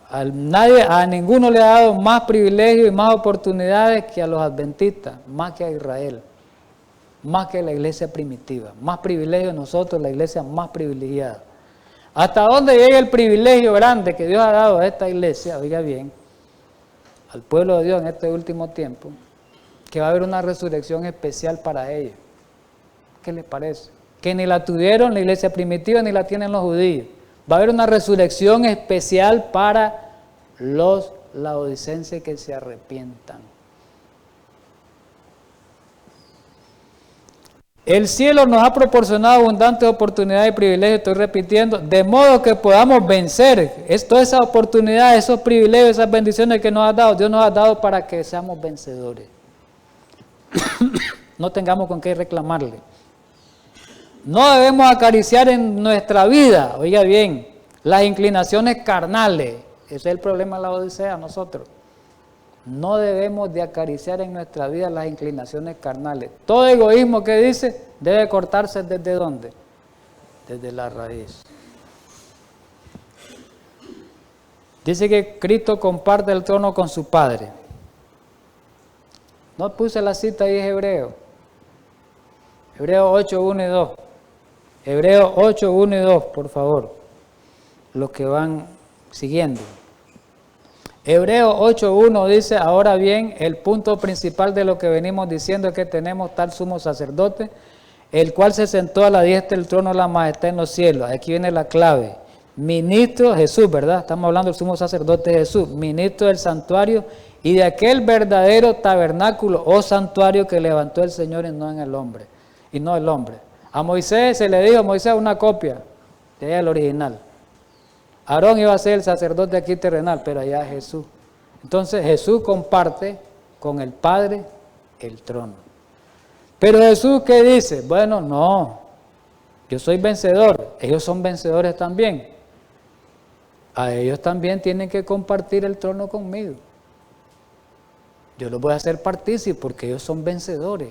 A: A ninguno le ha dado más privilegios y más oportunidades que a los adventistas, más que a Israel, más que a la iglesia primitiva. Más privilegios nosotros, la iglesia más privilegiada. ¿Hasta dónde llega el privilegio grande que Dios ha dado a esta iglesia? Oiga bien, al pueblo de Dios en este último tiempo, que va a haber una resurrección especial para ellos. ¿Qué les parece? Que ni la tuvieron la iglesia primitiva ni la tienen los judíos. Va a haber una resurrección especial para los laodicenses que se arrepientan. El cielo nos ha proporcionado abundantes oportunidades y privilegios, estoy repitiendo, de modo que podamos vencer. Todas esas oportunidades, esos privilegios, esas bendiciones que nos ha dado, Dios nos ha dado para que seamos vencedores. No tengamos con qué reclamarle. No debemos acariciar en nuestra vida, oiga bien, las inclinaciones carnales. Ese es el problema de la Odisea, nosotros. No debemos de acariciar en nuestra vida las inclinaciones carnales. Todo egoísmo que dice debe cortarse ¿desde dónde? Desde la raíz. Dice que Cristo comparte el trono con su Padre. No puse la cita ahí, es Hebreo. Hebreo 8, 1 y 2. Hebreos 8, 1 y 2, por favor, los que van siguiendo. Hebreos 8, 1 dice, ahora bien, el punto principal de lo que venimos diciendo es que tenemos tal sumo sacerdote, el cual se sentó a la diestra del trono de la majestad en los cielos. Aquí viene la clave. Ministro Jesús, ¿verdad? Estamos hablando del sumo sacerdote Jesús, ministro del santuario y de aquel verdadero tabernáculo o santuario que levantó el Señor y no el hombre. A Moisés se le dijo, Moisés una copia de el original. Aarón iba a ser el sacerdote aquí terrenal, pero allá es Jesús. Entonces Jesús comparte con el Padre el trono. Pero Jesús, ¿qué dice? Bueno, no, yo soy vencedor, ellos son vencedores también. A ellos también tienen que compartir el trono conmigo. Yo los voy a hacer partícipes porque ellos son vencedores.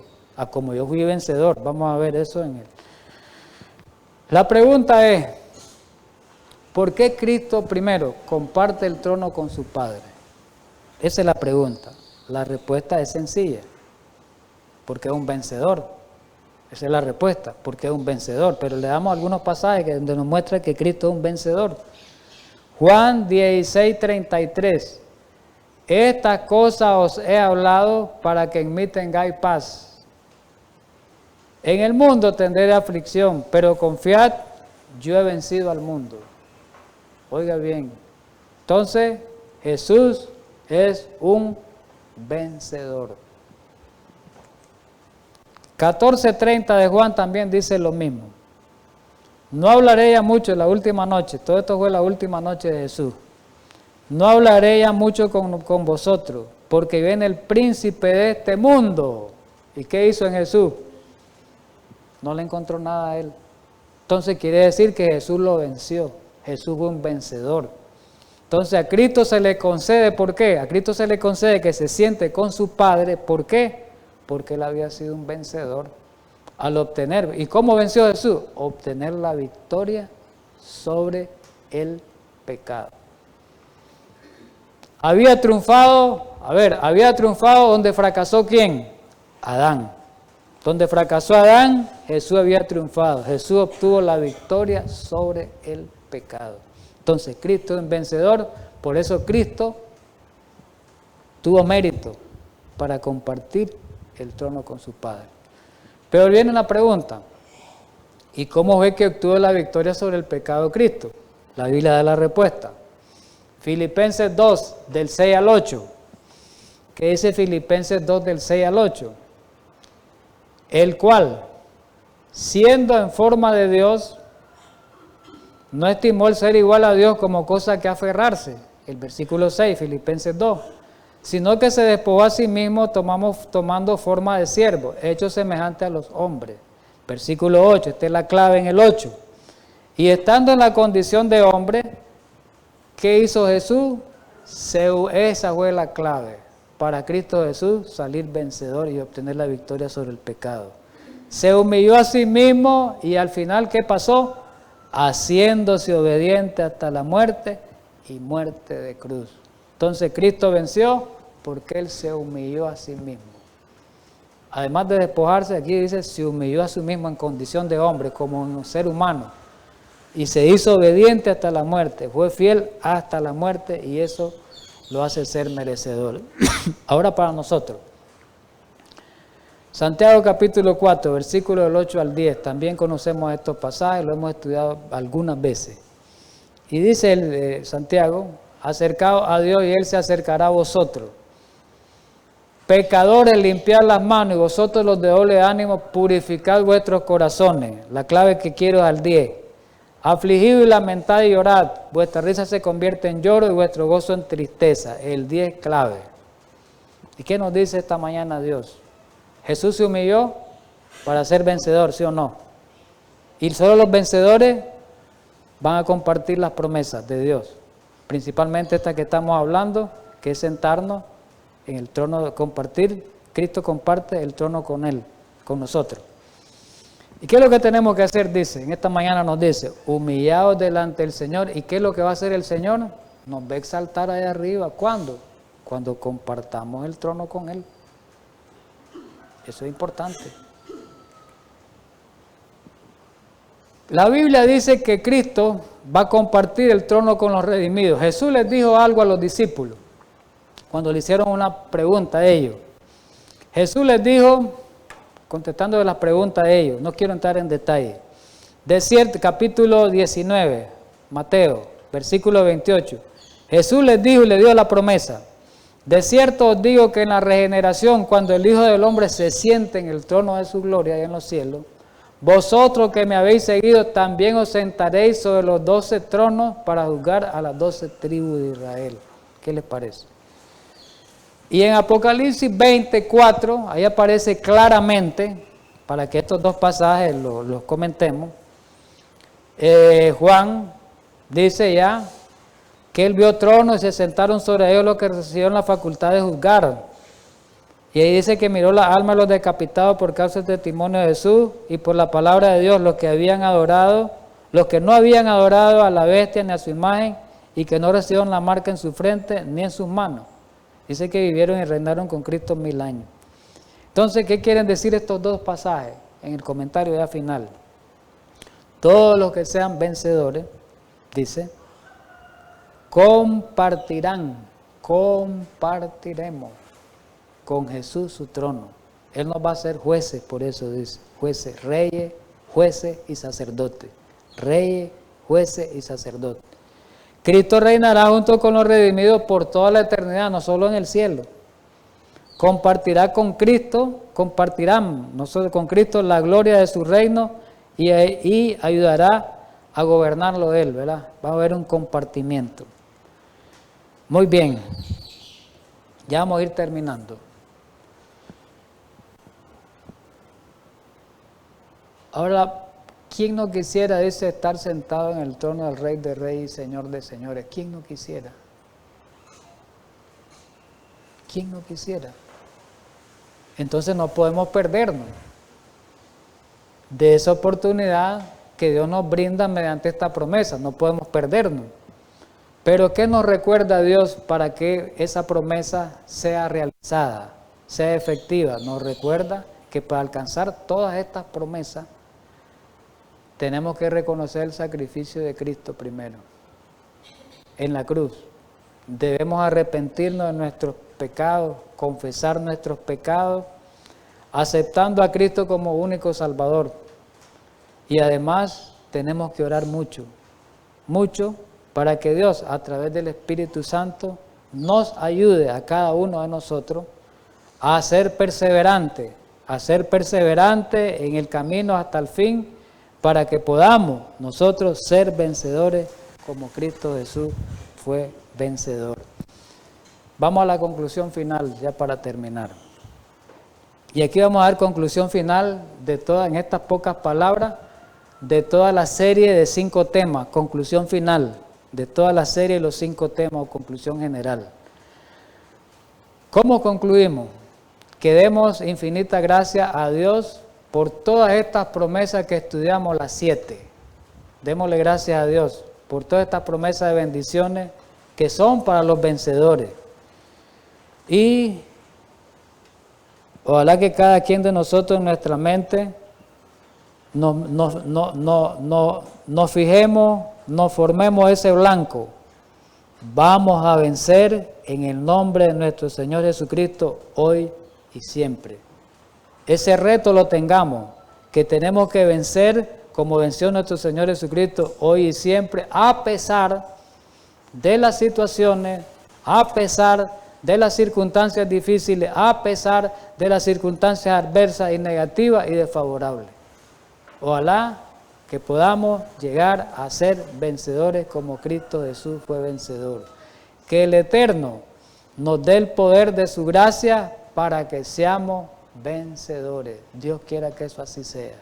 A: Como yo fui vencedor. Vamos a ver eso en él. La pregunta es, ¿por qué Cristo primero comparte el trono con su Padre? Esa es la pregunta. La respuesta es sencilla. Porque es un vencedor. Esa es la respuesta, porque es un vencedor. Pero le damos algunos pasajes donde nos muestra que Cristo es un vencedor. Juan 16, 33. Estas cosas os he hablado para que en mí tengáis paz. En el mundo tendré aflicción, pero confiad, yo he vencido al mundo. Oiga bien, entonces Jesús es un vencedor. 14:30 de Juan también dice lo mismo. No hablaré ya mucho la última noche, todo esto fue la última noche de Jesús. No hablaré ya mucho con vosotros, porque viene el príncipe de este mundo. ¿Y qué hizo en Jesús? No le encontró nada a él. Entonces quiere decir que Jesús lo venció. Jesús fue un vencedor. Entonces a Cristo se le concede, ¿por qué? A Cristo se le concede que se siente con su Padre. ¿Por qué? Porque él había sido un vencedor. Al obtener, ¿y cómo venció Jesús? Obtener la victoria sobre el pecado. Había triunfado donde fracasó ¿quién? Adán. Donde fracasó Adán, Jesús había triunfado. Jesús obtuvo la victoria sobre el pecado. Entonces Cristo es un vencedor, por eso Cristo tuvo mérito para compartir el trono con su Padre. Pero viene una pregunta, ¿y cómo fue que obtuvo la victoria sobre el pecado Cristo? La Biblia da la respuesta. Filipenses 2, del 6 al 8. ¿Qué dice Filipenses 2, del 6 al 8? El cual, siendo en forma de Dios, no estimó el ser igual a Dios como cosa que aferrarse. El versículo 6, Filipenses 2. Sino que se despojó a sí mismo tomando forma de siervo, hecho semejante a los hombres. Versículo 8, esta es la clave en el 8. Y estando en la condición de hombre, ¿qué hizo Jesús? Esa fue la clave para Cristo Jesús salir vencedor y obtener la victoria sobre el pecado. Se humilló a sí mismo y al final ¿qué pasó? Haciéndose obediente hasta la muerte y muerte de cruz. Entonces Cristo venció porque Él se humilló a sí mismo. Además de despojarse, aquí dice, se humilló a sí mismo en condición de hombre, como un ser humano. Y se hizo obediente hasta la muerte, fue fiel hasta la muerte y eso lo hace ser merecedor. Ahora para nosotros. Santiago capítulo 4, versículos del 8 al 10, también conocemos estos pasajes, lo hemos estudiado algunas veces. Y dice Santiago, acercaos a Dios y Él se acercará a vosotros. Pecadores, limpiad las manos y vosotros los de doble ánimo, purificad vuestros corazones. La clave que quiero es al 10. Afligido y lamentad y llorad, vuestra risa se convierte en lloro y vuestro gozo en tristeza. El 10 clave. ¿Y qué nos dice esta mañana Dios? Jesús se humilló para ser vencedor, ¿sí o no? Y solo los vencedores van a compartir las promesas de Dios. Principalmente esta que estamos hablando, que es sentarnos en el trono de compartir. Cristo comparte el trono con Él, con nosotros. ¿Y qué es lo que tenemos que hacer? Dice, en esta mañana nos dice, humillados delante del Señor. ¿Y qué es lo que va a hacer el Señor? Nos va a exaltar allá arriba. ¿Cuándo? Cuando compartamos el trono con Él. Eso es importante. La Biblia dice que Cristo va a compartir el trono con los redimidos. Jesús les dijo algo a los discípulos cuando le hicieron una pregunta a ellos. Jesús les dijo, contestando de las preguntas de ellos, no quiero entrar en detalle. De cierto, capítulo 19, Mateo, versículo 28. Jesús les dijo y le dio la promesa. De cierto os digo que en la regeneración, cuando el Hijo del Hombre se siente en el trono de su gloria allá en los cielos, vosotros que me habéis seguido también os sentaréis sobre los 12 tronos para juzgar a las 12 tribus de Israel. ¿Qué les parece? Y en Apocalipsis 24, ahí aparece claramente, para que estos dos pasajes los comentemos, Juan dice ya que él vio tronos y se sentaron sobre ellos los que recibieron la facultad de juzgar. Y ahí dice que miró las almas de los decapitados por causa del testimonio de Jesús y por la palabra de Dios, los que no habían adorado a la bestia ni a su imagen y que no recibieron la marca en su frente ni en sus manos. Dice que vivieron y reinaron con Cristo 1000 años. Entonces, ¿qué quieren decir estos dos pasajes? En el comentario ya final. Todos los que sean vencedores, dice, compartiremos con Jesús su trono. Él nos va a hacer jueces, por eso dice, jueces, reyes, jueces y sacerdotes. Reyes, jueces y sacerdotes. Cristo reinará junto con los redimidos por toda la eternidad, no solo en el cielo. Compartirán con Cristo la gloria de su reino y ayudará a gobernarlo Él, ¿verdad? Va a haber un compartimiento. Muy bien, ya vamos a ir terminando. Ahora, ¿quién no quisiera, dice, estar sentado en el trono del Rey de Reyes y Señor de Señores? ¿Quién no quisiera? ¿Quién no quisiera? Entonces no podemos perdernos de esa oportunidad que Dios nos brinda mediante esta promesa, no podemos perdernos. Pero ¿qué nos recuerda Dios para que esa promesa sea realizada, sea efectiva? Nos recuerda que para alcanzar todas estas promesas tenemos que reconocer el sacrificio de Cristo primero, en la cruz. Debemos arrepentirnos de nuestros pecados, confesar nuestros pecados, aceptando a Cristo como único Salvador. Y además tenemos que orar mucho, mucho, para que Dios, a través del Espíritu Santo, nos ayude a cada uno de nosotros a ser perseverante en el camino hasta el fin, para que podamos nosotros ser vencedores como Cristo Jesús fue vencedor. Vamos a la conclusión final, ya para terminar. Y aquí vamos a dar conclusión final en estas pocas palabras, de toda la serie de 5 temas, conclusión final, de toda la serie de los 5 temas o conclusión general. ¿Cómo concluimos? Que demos infinita gracia a Dios por todas estas promesas que estudiamos, las 7. Démosle gracias a Dios por todas estas promesas de bendiciones que son para los vencedores. Y ojalá que cada quien de nosotros en nuestra mente nos fijemos, nos formemos ese blanco. Vamos a vencer en el nombre de nuestro Señor Jesucristo hoy y siempre. Ese reto lo tengamos, que tenemos que vencer como venció nuestro Señor Jesucristo hoy y siempre, a pesar de las situaciones, a pesar de las circunstancias difíciles, a pesar de las circunstancias adversas y negativas y desfavorables. Ojalá que podamos llegar a ser vencedores como Cristo Jesús fue vencedor. Que el Eterno nos dé el poder de su gracia para que seamos vencedores. Dios quiera que eso así sea.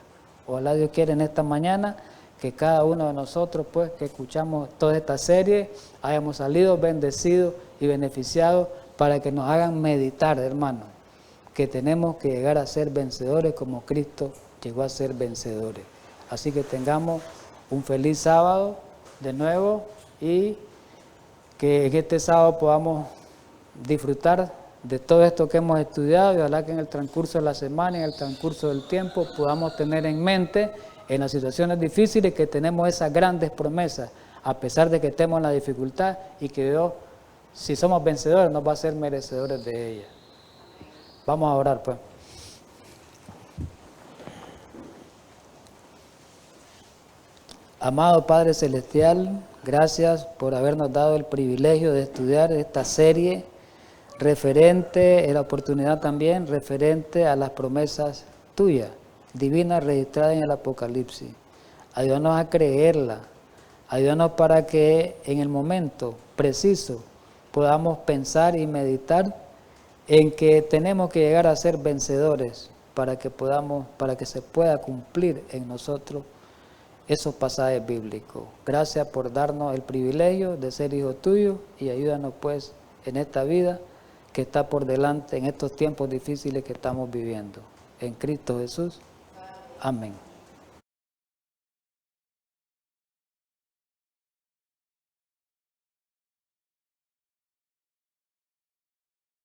A: Ojalá Dios quiera en esta mañana que cada uno de nosotros, pues, que escuchamos toda esta serie, hayamos salido bendecidos y beneficiados para que nos hagan meditar, hermanos, que tenemos que llegar a ser vencedores como Cristo llegó a ser vencedores. Así que tengamos un feliz sábado de nuevo y que en este sábado podamos disfrutar de todo esto que hemos estudiado y ojalá que en el transcurso de la semana y en el transcurso del tiempo podamos tener en mente en las situaciones difíciles que tenemos esas grandes promesas, a pesar de que estemos en la dificultad y que Dios, si somos vencedores, nos va a hacer merecedores de ella. Vamos a orar, pues. Amado Padre Celestial, gracias por habernos dado el privilegio de estudiar esta serie referente, la oportunidad también referente a las promesas tuyas, divinas registradas en el Apocalipsis. Ayúdanos a creerla, ayúdanos para que en el momento preciso podamos pensar y meditar en que tenemos que llegar a ser vencedores para que se pueda cumplir en nosotros esos pasajes bíblicos. Gracias por darnos el privilegio de ser hijos tuyos y ayúdanos pues en esta vida que está por delante, en estos tiempos difíciles que estamos viviendo. En Cristo Jesús. Amén.